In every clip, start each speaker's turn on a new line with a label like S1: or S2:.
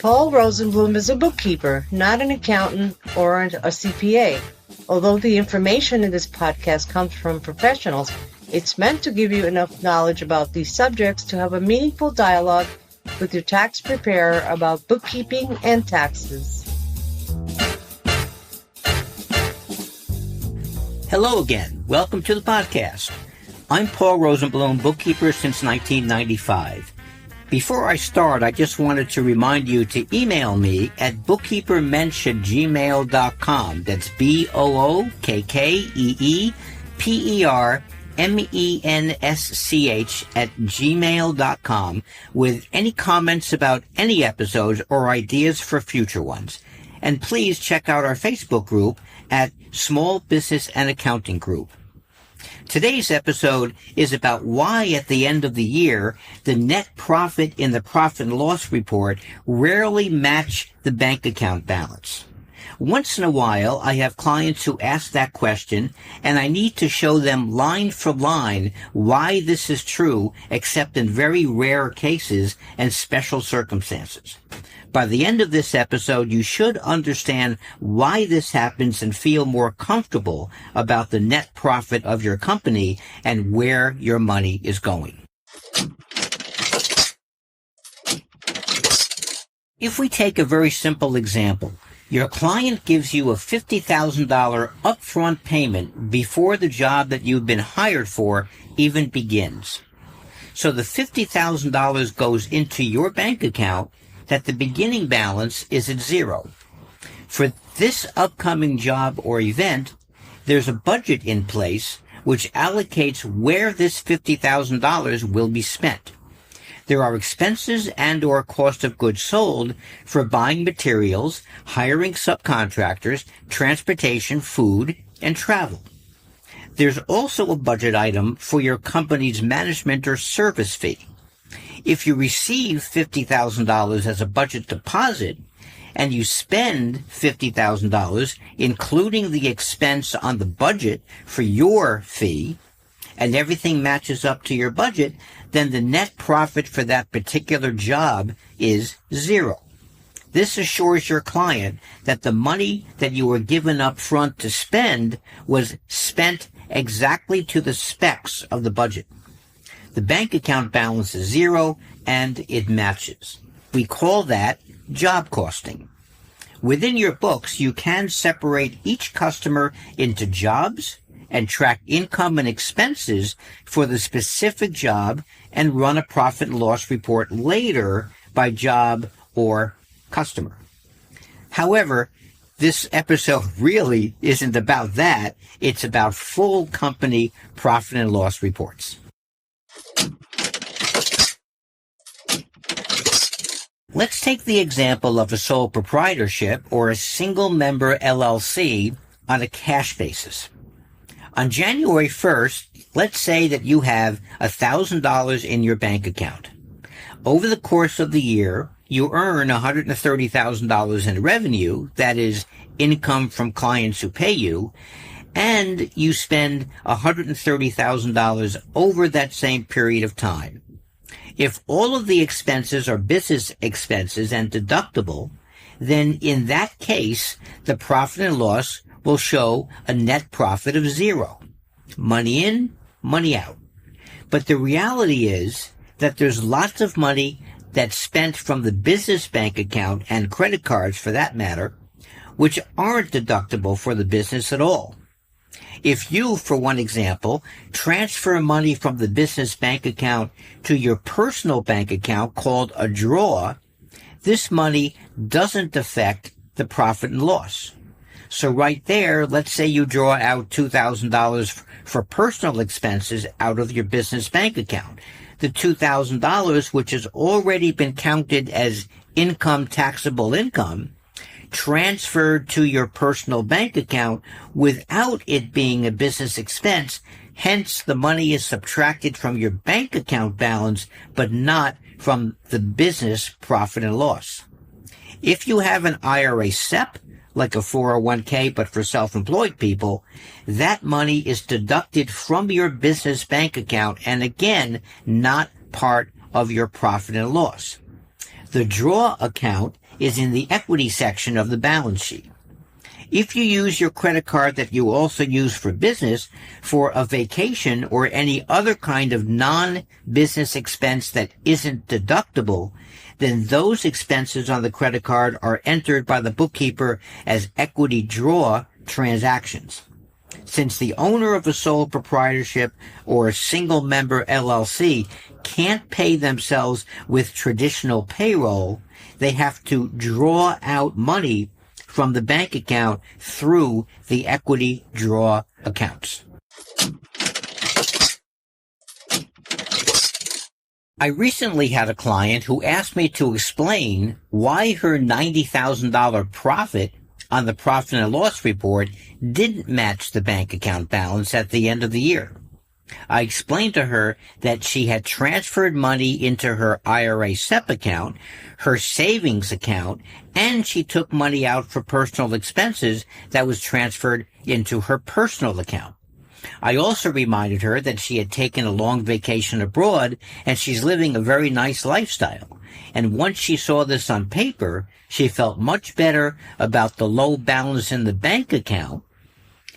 S1: Paul Rosenblum is a bookkeeper, not an accountant or a CPA. Although the information in this podcast comes from professionals, it's meant to give you enough knowledge about these subjects to have a meaningful dialogue with your tax preparer about bookkeeping and taxes.
S2: Hello again. Welcome to the podcast. I'm Paul Rosenblum, bookkeeper since 1995. Before I start, I just wanted to remind you to email me at bookkeepermensch@gmail.com. That's BOOKKEEPERMENSCH@gmail.com with any comments about any episodes or ideas for future ones. And please check out our Facebook group at Small Business and Accounting Group. Today's episode is about why at the end of the year, the net profit in the profit and loss report rarely match the bank account balance. Once in a while, I have clients who ask that question, and I need to show them line for line why this is true, except in very rare cases and special circumstances. By the end of this episode, you should understand why this happens and feel more comfortable about the net profit of your company and where your money is going. If we take a very simple example, your client gives you a $50,000 upfront payment before the job that you've been hired for even begins. So the $50,000 goes into your bank account that the beginning balance is at zero. For this upcoming job or event, there's a budget in place which allocates where this $50,000 will be spent. There are expenses and or cost of goods sold for buying materials, hiring subcontractors, transportation, food, and travel. There's also a budget item for your company's management or service fee. If you receive $50,000 as a budget deposit and you spend $50,000, including the expense on the budget for your fee, and everything matches up to your budget, then the net profit for that particular job is zero. This assures your client that the money that you were given up front to spend was spent exactly to the specs of the budget. The bank account balance is zero, and it matches. We call that job costing. Within your books, you can separate each customer into jobs and track income and expenses for the specific job and run a profit and loss report later by job or customer. However, this episode really isn't about that. It's about full company profit and loss reports. Let's take the example of a sole proprietorship or a single-member LLC on a cash basis. On January 1st, let's say that you have $1,000 in your bank account. Over the course of the year, you earn $130,000 in revenue, that is, income from clients who pay you, and you spend $130,000 over that same period of time. If all of the expenses are business expenses and deductible, then in that case, the profit and loss will show a net profit of zero. Money in, money out. But the reality is that there's lots of money that's spent from the business bank account and credit cards for that matter, which aren't deductible for the business at all. If you, for one example, transfer money from the business bank account to your personal bank account called a draw, this money doesn't affect the profit and loss. So right there, let's say you draw out $2,000 for personal expenses out of your business bank account. The $2,000, which has already been counted as income, taxable income, transferred to your personal bank account without it being a business expense. Hence, the money is subtracted from your bank account balance, but not from the business profit and loss. If you have an IRA SEP, like a 401k, but for self-employed people, that money is deducted from your business bank account and again, not part of your profit and loss. The draw account is in the equity section of the balance sheet. If you use your credit card that you also use for business for a vacation or any other kind of non-business expense that isn't deductible, then those expenses on the credit card are entered by the bookkeeper as equity draw transactions. Since the owner of a sole proprietorship or a single member LLC can't pay themselves with traditional payroll, they have to draw out money from the bank account through the equity draw accounts. I recently had a client who asked me to explain why her $90,000 profit on the profit and loss report didn't match the bank account balance at the end of the year. I explained to her that she had transferred money into her IRA SEP account, her savings account, and she took money out for personal expenses that was transferred into her personal account. I also reminded her that she had taken a long vacation abroad and she's living a very nice lifestyle. And once she saw this on paper, she felt much better about the low balance in the bank account,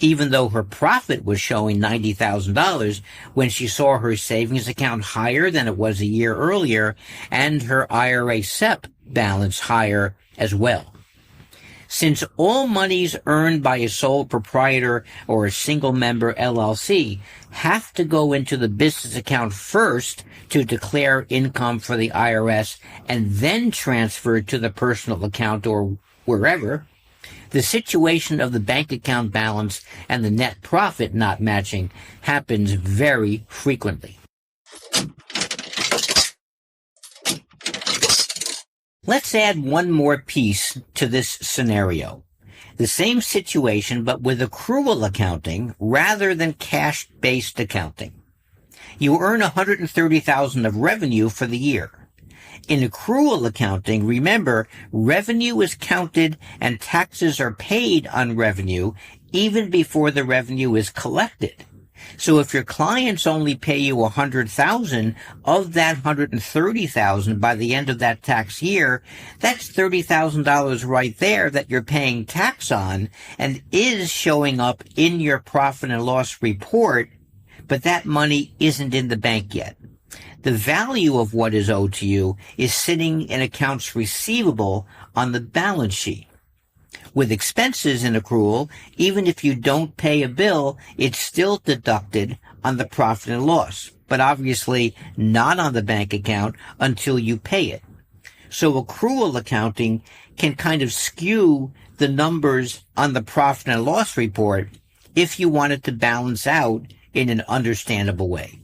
S2: even though her profit was showing $90,000 when she saw her savings account higher than it was a year earlier and her IRA SEP balance higher as well. Since all monies earned by a sole proprietor or a single member LLC have to go into the business account first to declare income for the IRS and then transfer to the personal account or wherever, the situation of the bank account balance and the net profit not matching happens very frequently. Let's add one more piece to this scenario. The same situation, but with accrual accounting rather than cash-based accounting. You earn $130,000 of revenue for the year. In accrual accounting, remember, revenue is counted and taxes are paid on revenue even before the revenue is collected. So if your clients only pay you $100,000 of that $130,000 by the end of that tax year, that's $30,000 right there that you're paying tax on and is showing up in your profit and loss report, but that money isn't in the bank yet. The value of what is owed to you is sitting in accounts receivable on the balance sheet. With expenses in accrual, even if you don't pay a bill, it's still deducted on the profit and loss, but obviously not on the bank account until you pay it. So accrual accounting can kind of skew the numbers on the profit and loss report if you want it to balance out in an understandable way.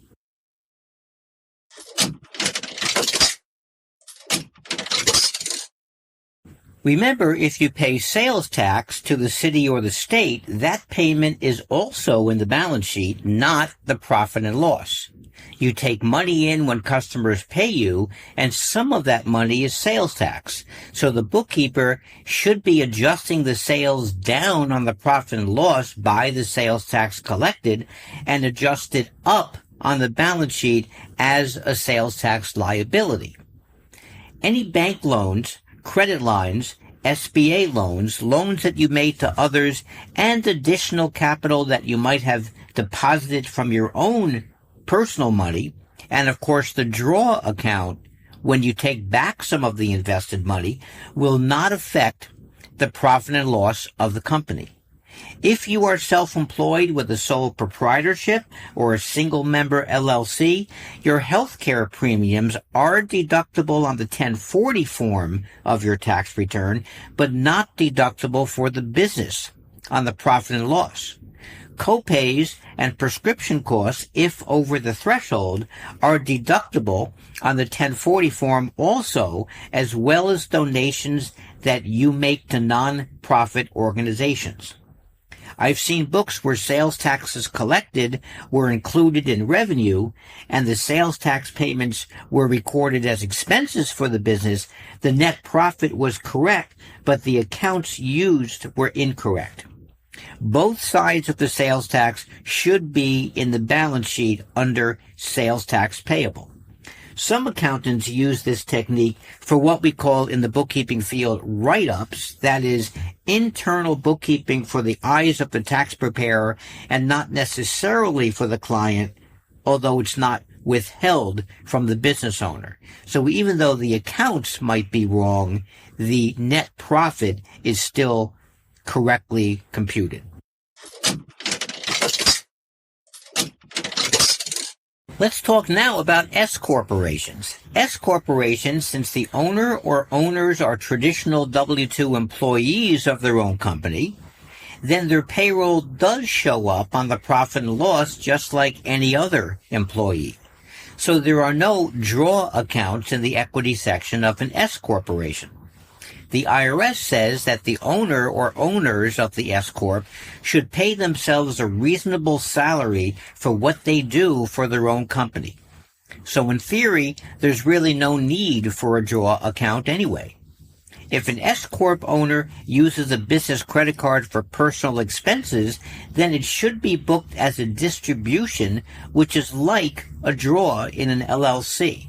S2: Remember, if you pay sales tax to the city or the state, that payment is also in the balance sheet, not the profit and loss. You take money in when customers pay you, and some of that money is sales tax. So the bookkeeper should be adjusting the sales down on the profit and loss by the sales tax collected and adjust it up on the balance sheet as a sales tax liability. Any bank loans, credit lines, SBA loans, loans that you made to others, and additional capital that you might have deposited from your own personal money, and of course the draw account when you take back some of the invested money, will not affect the profit and loss of the company. If you are self-employed with a sole proprietorship or a single-member LLC, your healthcare premiums are deductible on the 1040 form of your tax return, but not deductible for the business on the profit and loss. Copays and prescription costs, if over the threshold, are deductible on the 1040 form also, as well as donations that you make to non-profit organizations. I've seen books where sales taxes collected were included in revenue and the sales tax payments were recorded as expenses for the business. The net profit was correct, but the accounts used were incorrect. Both sides of the sales tax should be in the balance sheet under sales tax payable. Some accountants use this technique for what we call in the bookkeeping field write-ups, that is, internal bookkeeping for the eyes of the tax preparer and not necessarily for the client, although it's not withheld from the business owner. So even though the accounts might be wrong, the net profit is still correctly computed. Let's talk now about S corporations. S corporations, since the owner or owners are traditional W-2 employees of their own company, then their payroll does show up on the profit and loss just like any other employee. So there are no draw accounts in the equity section of an S corporation. The IRS says that the owner or owners of the S Corp should pay themselves a reasonable salary for what they do for their own company. So in theory, there's really no need for a draw account anyway. If an S Corp owner uses a business credit card for personal expenses, then it should be booked as a distribution, which is like a draw in an LLC.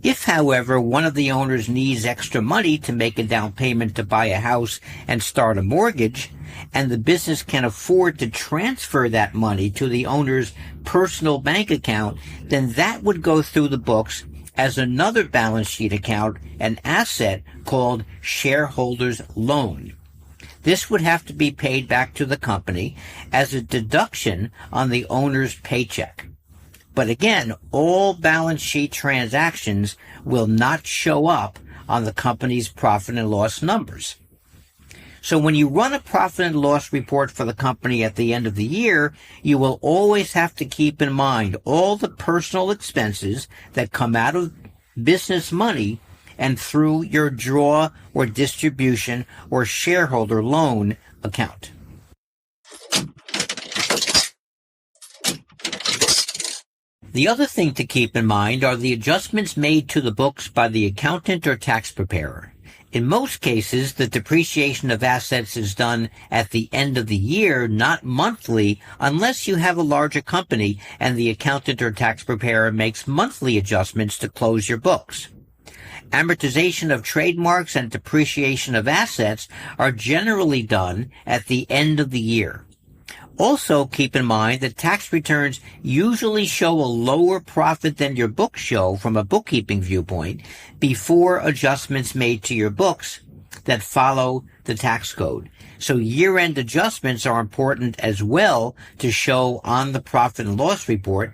S2: If, however, one of the owners needs extra money to make a down payment to buy a house and start a mortgage, and the business can afford to transfer that money to the owner's personal bank account, then that would go through the books as another balance sheet account, an asset called shareholder's loan. This would have to be paid back to the company as a deduction on the owner's paycheck. But again, all balance sheet transactions will not show up on the company's profit and loss numbers. So when you run a profit and loss report for the company at the end of the year, you will always have to keep in mind all the personal expenses that come out of business money and through your draw or distribution or shareholder loan account. The other thing to keep in mind are the adjustments made to the books by the accountant or tax preparer. In most cases, the depreciation of assets is done at the end of the year, not monthly, unless you have a larger company and the accountant or tax preparer makes monthly adjustments to close your books. Amortization of trademarks and depreciation of assets are generally done at the end of the year. Also, keep in mind that tax returns usually show a lower profit than your books show from a bookkeeping viewpoint before adjustments made to your books that follow the tax code. So year-end adjustments are important as well to show on the profit and loss report.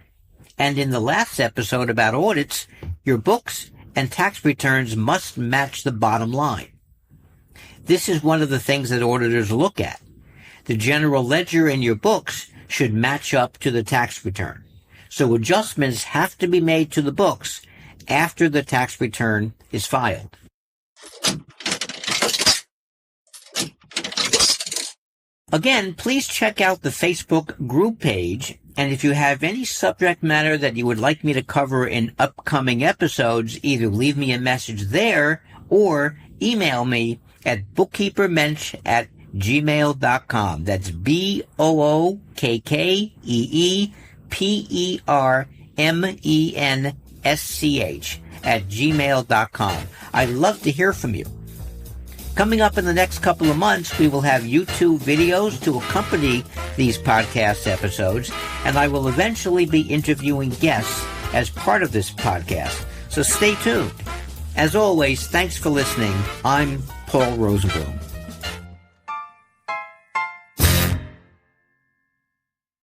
S2: And in the last episode about audits, your books and tax returns must match the bottom line. This is one of the things that auditors look at. The general ledger in your books should match up to the tax return. So adjustments have to be made to the books after the tax return is filed. Again, please check out the Facebook group page, and if you have any subject matter that you would like me to cover in upcoming episodes, either leave me a message there or email me at bookkeepermensch@gmail.com. That's bookkeepermensch@gmail.com. I'd love to hear from you. Coming up in the next couple of months, we will have YouTube videos to accompany these podcast episodes, and I will eventually be interviewing guests as part of this podcast. So stay tuned. As always, thanks for listening. I'm Paul Rosenblum.